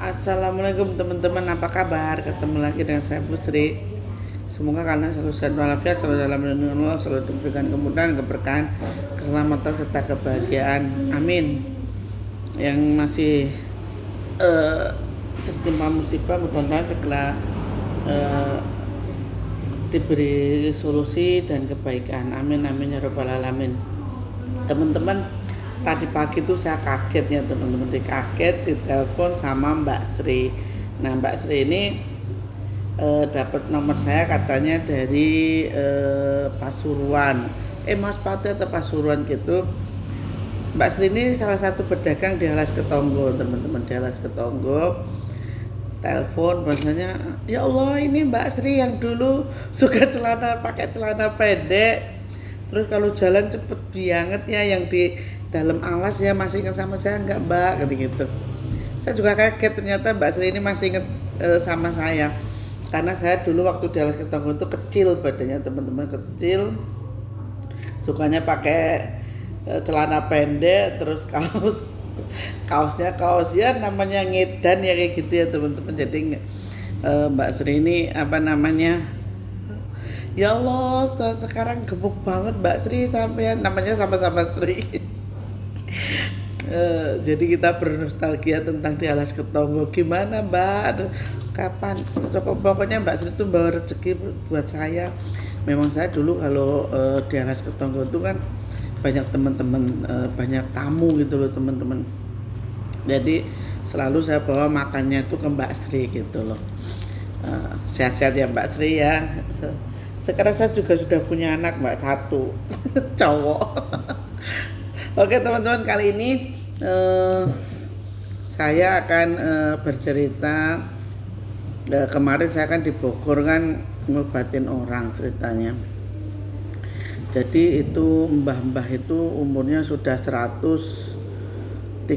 Assalamualaikum teman-teman, apa kabar? Ketemu lagi dengan saya Putri. Semoga kalian selalu sehat walafiat, selalu dalam lindungan Allah, selalu diberikan kemudahan, keberkahan, keselamatan serta kebahagiaan. Amin. Yang masih tertimpa musibah mudah-mudahan segera eh, diberi solusi dan kebaikan. Amin amin ya rabbal alamin. Teman-teman, tadi pagi tuh saya kaget ya teman-teman, ditelepon sama Mbak Sri. Nah Mbak Sri ini dapat nomor saya katanya dari Pasuruan, Mas Pati atau Pasuruan gitu. Mbak Sri ini salah satu pedagang di Alas Ketonggo teman-teman, di Alas Ketonggo. Telepon bahasanya, ya Allah ini Mbak Sri yang dulu suka pakai celana pendek, terus kalau jalan cepet banget ya, yang di dalam alas ya, masih ingat sama saya enggak Mbak, gitu. Saya juga kaget ternyata Mbak Sri ini masih ingat sama saya, karena saya dulu waktu di Alas Ketonggo itu kecil badannya teman-teman, kecil, sukanya pakai celana pendek, terus kaosnya kaos ya namanya ngedan ya, kayak gitu ya teman-teman. Jadi Mbak Sri ini apa namanya, ya Allah sekarang gemuk banget Mbak Sri, sampai namanya sama-sama Sri. Jadi kita bernostalgia tentang di Alas Ketonggo. Gimana Mbak? Aduh, kapan? Pokoknya Mbak Sri itu bawa rezeki buat saya. Memang saya dulu kalau di Alas Ketonggo itu kan banyak teman-teman, banyak tamu gitu loh teman-teman. Jadi selalu saya bawa makannya itu ke Mbak Sri gitu loh. Sehat-sehat ya Mbak Sri ya. Sekarang saya juga sudah punya anak Mbak, satu cowok. Oke teman-teman, kali ini saya akan bercerita. Kemarin saya kan di Bogor kan ngobatin orang ceritanya. Jadi itu mbah-mbah itu umurnya sudah 113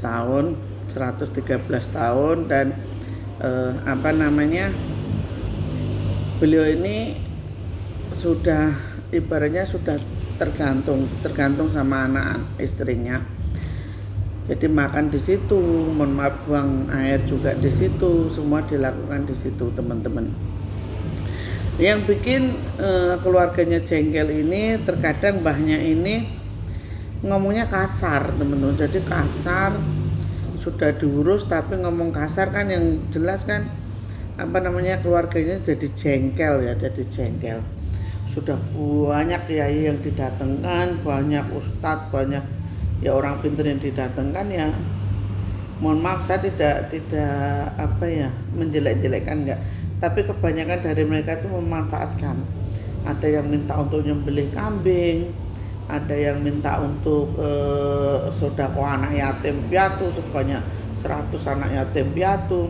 tahun, 113 tahun, dan apa namanya, beliau ini sudah ibaratnya sudah tergantung sama anak istrinya. Jadi makan di situ, mohon maaf, buang air juga di situ, semua dilakukan di situ teman-teman. Yang bikin keluarganya jengkel ini, terkadang mbahnya ini ngomongnya kasar teman-teman. Jadi kasar, sudah diurus tapi ngomong kasar kan, yang jelas kan apa namanya, keluarganya jadi jengkel ya, jadi jengkel. Sudah banyak kiai yang didatangkan, banyak ustadz, banyak ya orang pintar yang didatangkan ya. Mohon maaf, saya tidak apa ya, menjelek-jelekkan enggak, tapi kebanyakan dari mereka itu memanfaatkan. Ada yang minta untuk nyembelih kambing, ada yang minta untuk sodako anak yatim piatu sebanyak 100 anak yatim piatu,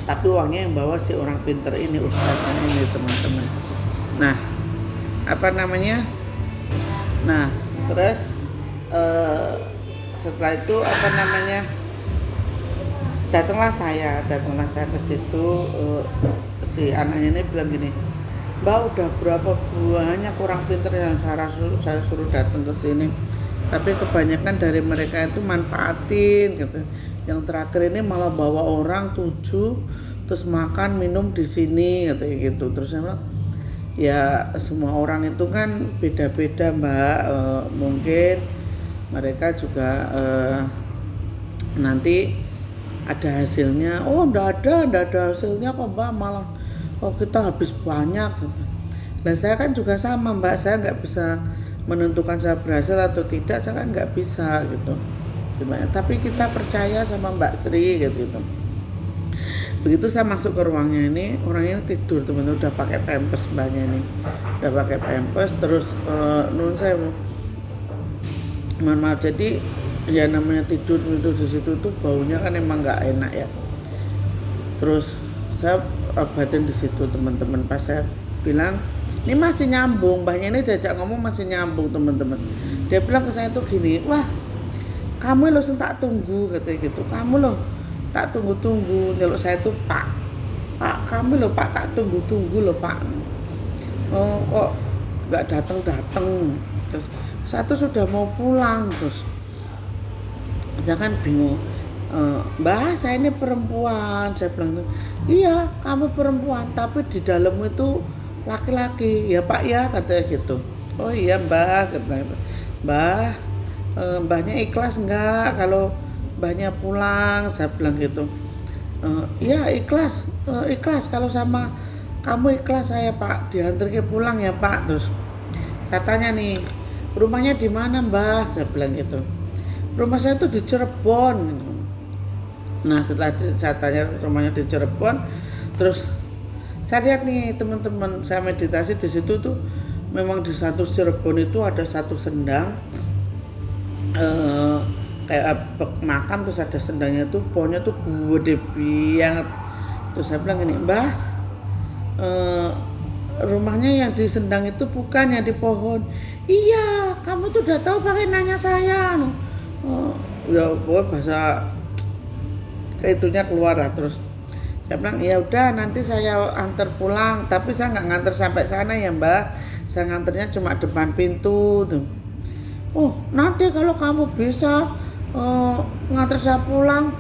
tapi uangnya yang bawa si orang pinter ini, ustaznya ini teman-teman. Nah apa namanya, nah terus setelah itu apa namanya, datanglah saya ke situ. Si anaknya ini bilang gini, Mbak udah berapa banyak orang pintar yang saya suruh datang ke sini, tapi kebanyakan dari mereka itu manfaatin gitu. Yang terakhir ini malah bawa orang 7 terus makan minum di sini gitu. Terus saya bilang, ya semua orang itu kan beda-beda Mbak, mungkin mereka juga nanti ada hasilnya. Oh enggak ada hasilnya kok Mbak, malah kita habis banyak. Nah saya kan juga sama Mbak, saya nggak bisa menentukan saya berhasil atau tidak, saya kan nggak bisa gitu. Tapi kita percaya sama Mbak Sri gitu. Begitu saya masuk ke ruangnya ini, orangnya tidur teman-teman, udah pakai pampers mbaknya ini, udah pakai pampers. Terus nun saya mohon maaf, jadi ya namanya tidur di situ tuh baunya kan emang nggak enak ya. Terus saya obatin di situ teman-teman. Pas saya bilang ini masih nyambung, mbahnya ini diajak ngomong masih nyambung teman-teman. Dia bilang ke saya tuh gini, wah kamu loh tak tunggu katanya gitu, kamu loh tak tunggu nyeluk saya tuh pak kamu loh pak, tak tunggu loh pak. Oh kok nggak datang. Terus saya tuh sudah mau pulang. Terus saya kan bingung, Mbah saya ini perempuan, saya bilang gitu. Iya kamu perempuan tapi di dalammu itu laki-laki ya Pak ya, katanya gitu. Oh iya Mbah, katanya Mbah, mbahnya ikhlas enggak kalau mbahnya pulang, saya bilang gitu. Iya ikhlas, ikhlas kalau sama kamu ikhlas saya Pak diantar ke pulang ya Pak. Terus saya tanya nih, rumahnya di mana Mbah, saya bilang gitu. Rumah saya tuh di Cirebon. Nah setelah saya tanya rumahnya di Cirebon, terus saya lihat nih teman-teman, saya meditasi di situ tuh memang di satu Cirebon itu ada satu sendang, kayak makam, terus ada sendangnya tuh pohonnya tuh gede banget. Terus saya bilang gini, Mbah, rumahnya yang di sendang itu bukan yang di pohon. Iya kamu tuh udah tahu pakai nanya saya. Ya pokoknya bahasa itunya keluar lah. Terus saya bilang ya udah nanti saya antar pulang, tapi saya nggak nganter sampai sana ya Mbak, saya nganternya cuma depan pintu tuh. Oh nanti kalau kamu bisa nganter saya pulang,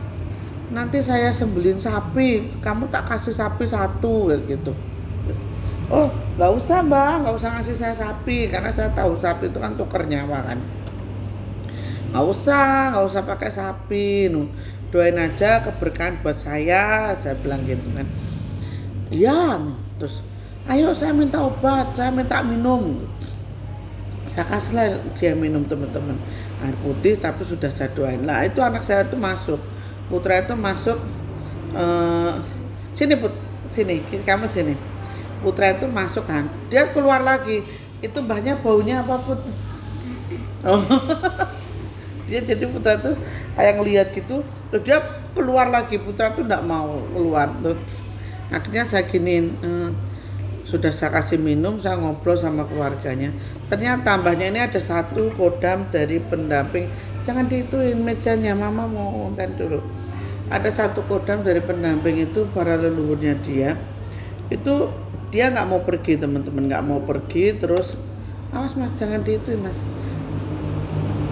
nanti saya sembelin sapi, kamu tak kasih sapi satu kayak gitu. Oh nggak usah Mbak, nggak usah ngasih saya sapi karena saya tahu sapi itu kan tuker nyawa kan. Nggak usah pakai sapi, doain aja keberkahan buat saya bilang gitu kan. Iya, terus ayo saya minta obat, saya minta minum. Saya kasihlah dia minum teman-teman, air putih tapi sudah saya doain. Lah itu anak saya itu masuk, putra itu masuk, sini Put, sini kamu sini. Putra itu masuk kan, dia keluar lagi. Itu mbahnya baunya apa Put? Oh. Dia jadi putra tuh kayak ngelihat gitu, terus dia keluar lagi. Putra tuh enggak mau keluar tuh. Akhirnya saya giniin, sudah saya kasih minum, saya ngobrol sama keluarganya. Ternyata tambahnya ini ada satu kodam dari pendamping. Jangan diituin mejanya, mama mau nonton dulu. Ada satu kodam dari pendamping itu para leluhurnya dia. Itu dia nggak mau pergi teman-teman, nggak mau pergi. Terus awas mas, jangan diituin mas,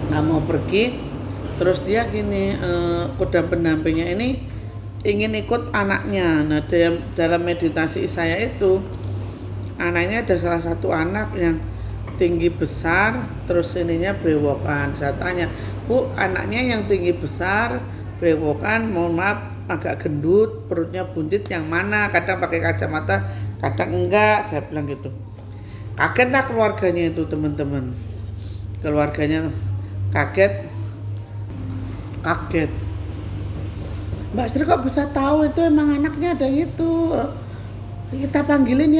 nggak mau pergi. Terus dia gini, kodam pendampingnya ini ingin ikut anaknya. Nah dalam meditasi saya itu anaknya ada salah satu anak yang tinggi besar, terus ininya brewokan. Saya tanya, Bu, anaknya yang tinggi besar brewokan, mohon maaf agak gendut, perutnya buncit, yang mana? Kadang pakai kacamata, kadang enggak, saya bilang gitu. Kagetlah keluarganya itu teman-teman, keluarganya kaget. Mbak Sri kok bisa tahu itu emang anaknya ada itu? Kita panggilin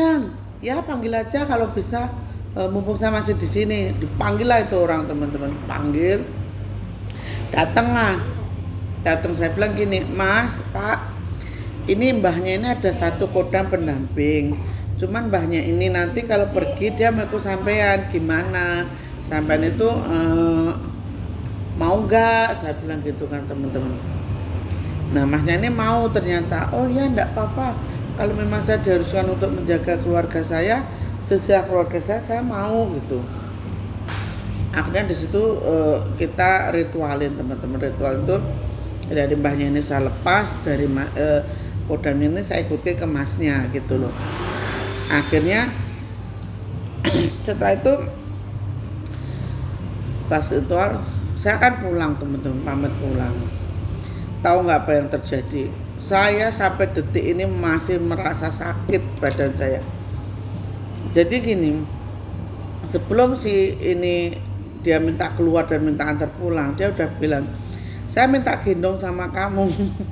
ya panggil aja kalau bisa, mumpung saya masih di sini. Dipanggil lah itu orang teman-teman, panggil, datang, saya bilang gini, Mas, Pak, ini mbahnya ini ada satu kodam pendamping, cuman mbahnya ini nanti kalau pergi dia mau ikut sampean, gimana sampean itu mau nggak, saya bilang gitu kan teman-teman. Nah masnya ini mau ternyata. Oh ya enggak apa-apa, kalau memang saya diharuskan untuk menjaga keluarga saya, sejak keluarga saya mau gitu. Akhirnya di situ kita ritualin teman-teman. Ritual itu dari mbahnya ini saya lepas, dari kodam ini saya ikuti ke masnya gitu loh. Akhirnya setelah itu pas ritual saya akan pulang teman-teman, pamit pulang. Tahu nggak apa yang terjadi? Saya sampai detik ini masih merasa sakit badan saya. Jadi gini, sebelum si ini dia minta keluar dan minta antar pulang, dia udah bilang, saya minta gendong sama kamu.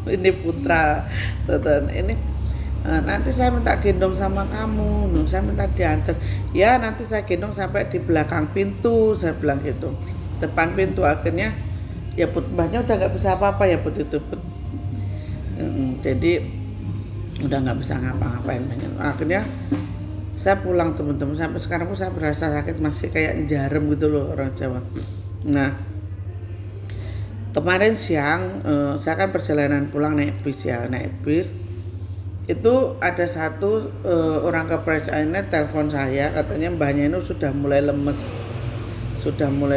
Ini putra, teman, ini nanti saya minta gendong sama kamu, saya minta diantar. Ya nanti saya gendong sampai di belakang pintu, saya bilang gitu, depan pintu. Akhirnya ya Put, mbahnya udah nggak bisa apa-apa ya Put itu Put. Jadi udah nggak bisa ngapa-ngapain banyak. Akhirnya saya pulang teman-teman. Sampai sekarang pun saya berasa sakit, masih kayak jarum gitu loh orang Jawa. Nah kemarin siang saya kan perjalanan pulang naik bis. Itu ada satu orang kepercayaannya telepon saya, katanya mbahnya itu sudah mulai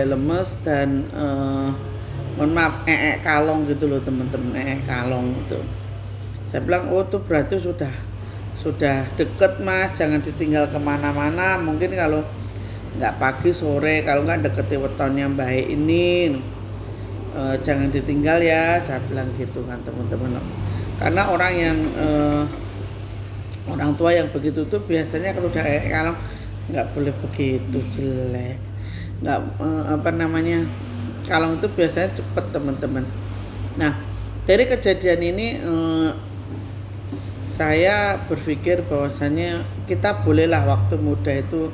lemes dan mohon maaf, kalong gitu loh teman-teman, kalong itu. Saya bilang, oh tuh berarti sudah deket mas, jangan ditinggal kemana-mana. Mungkin kalau nggak pagi sore, kalau nggak deketi wetonnya baik ini, jangan ditinggal ya, saya bilang gitu kan teman-teman. Karena orang tua yang begitu tuh biasanya kalau udah kalong nggak boleh begitu, jelek. Nggak kalong itu biasanya cepet teman-teman. Nah dari kejadian ini saya berpikir bahwasanya kita bolehlah waktu muda itu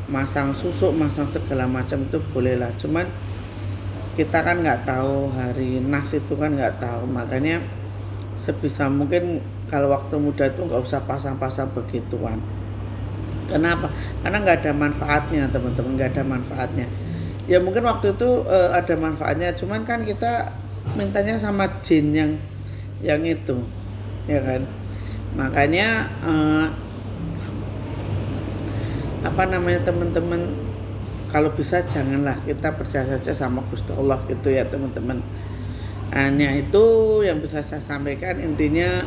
masang susuk, masang segala macam itu bolehlah. Cuman kita kan nggak tahu hari nas itu kan nggak tahu, makanya sebisa mungkin kalau waktu muda itu nggak usah pasang-pasang begituan. Kenapa? Karena nggak ada manfaatnya teman-teman, nggak ada manfaatnya. Ya mungkin waktu itu ada manfaatnya, cuman kan kita mintanya sama jin yang itu, ya kan. Makanya teman-teman, kalau bisa janganlah, kita percaya saja sama Gusti Allah gitu ya teman-teman. Hanya itu yang bisa saya sampaikan, intinya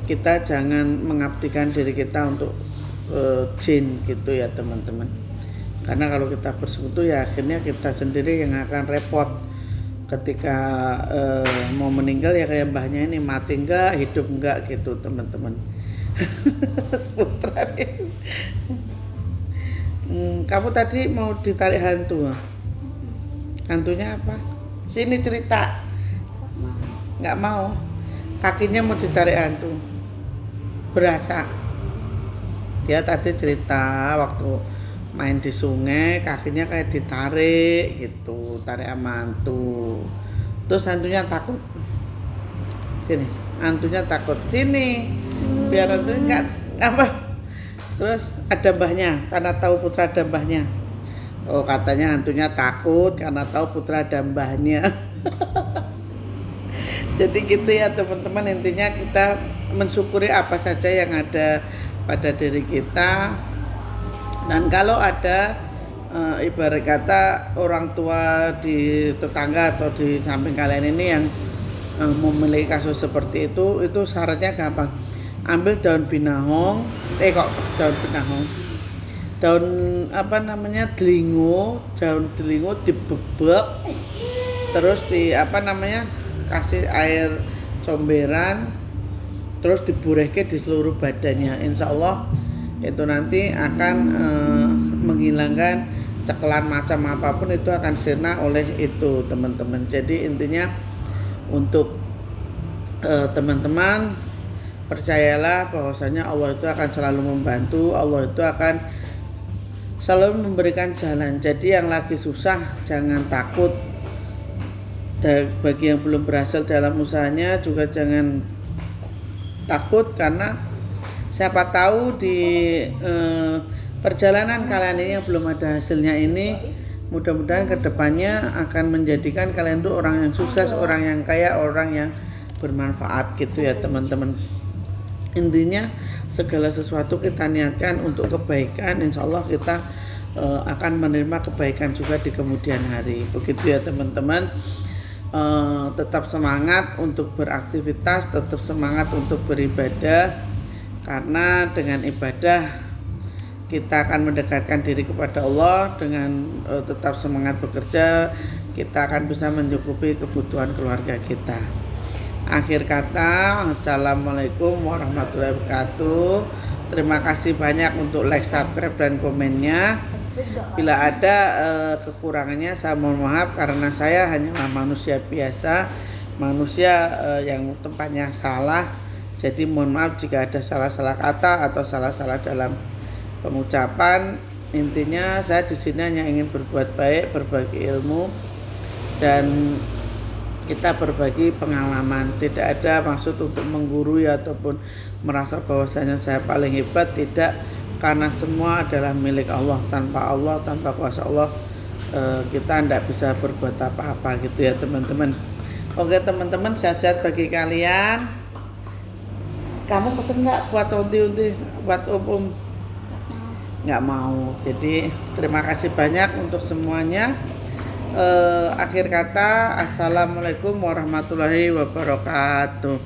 kita jangan mengabdikan diri kita untuk jin gitu ya teman-teman. Karena kalau kita bersekutu ya akhirnya kita sendiri yang akan repot ketika mau meninggal, ya kayak mbahnya ini, mati enggak, hidup enggak gitu teman-teman. Putra kamu tadi mau ditarik hantu, hantunya apa? Sini cerita. Nggak mau, kakinya mau ditarik hantu, berasa. Dia tadi cerita waktu main di sungai kakinya kayak ditarik gitu, tarik sama hantu. Terus hantunya takut. Sini, hantunya takut. Sini, biar hantunya nggak apa. Terus ada mbahnya, karena tahu putra ada mbahnya. Oh katanya hantunya takut karena tahu putra ada mbahnya. Jadi gitu ya teman-teman, intinya kita mensyukuri apa saja yang ada pada diri kita. Dan kalau ada ibarat kata orang tua di tetangga atau di samping kalian ini yang memiliki kasus seperti itu syaratnya gampang. Ambil daun binahong, daun delingo, daun delingo dibebek, terus kasih air comberan, terus diburehke di seluruh badannya. Insya Allah itu nanti akan menghilangkan cekelan macam apapun, itu akan sirna oleh itu teman-teman. Jadi intinya untuk teman-teman percayalah bahwasanya Allah itu akan selalu membantu, Allah itu akan selalu memberikan jalan. Jadi yang lagi susah jangan takut, bagi yang belum berhasil dalam usahanya juga jangan takut, karena siapa tahu di perjalanan kalian ini yang belum ada hasilnya ini, mudah-mudahan kedepannya akan menjadikan kalian itu orang yang sukses, orang yang kaya, orang yang bermanfaat gitu ya teman-teman. Intinya segala sesuatu kita niatkan untuk kebaikan, insya Allah kita akan menerima kebaikan juga di kemudian hari. Begitu ya teman-teman. Tetap semangat untuk beraktivitas, tetap semangat untuk beribadah, karena dengan ibadah kita akan mendekatkan diri kepada Allah. Dengan tetap semangat bekerja, kita akan bisa mencukupi kebutuhan keluarga kita. Akhir kata, assalamualaikum warahmatullahi wabarakatuh. Terima kasih banyak untuk like, subscribe, dan komennya. Bila ada kekurangannya saya mohon maaf, karena saya hanyalah manusia biasa, manusia yang tempatnya salah. Jadi mohon maaf jika ada salah-salah kata atau salah-salah dalam pengucapan. Intinya saya di sini hanya ingin berbuat baik, berbagi ilmu, dan kita berbagi pengalaman. Tidak ada maksud untuk menggurui ataupun merasa bahwasanya saya paling hebat, tidak. Karena semua adalah milik Allah. Tanpa Allah, tanpa kuasa Allah, kita tidak bisa berbuat apa-apa gitu ya teman-teman. Oke teman-teman, sehat-sehat bagi kalian. Kamu pesen nggak buat unti-unti, buat om? Nggak mau. Jadi terima kasih banyak untuk semuanya. Akhir kata, assalamualaikum warahmatullahi wabarakatuh.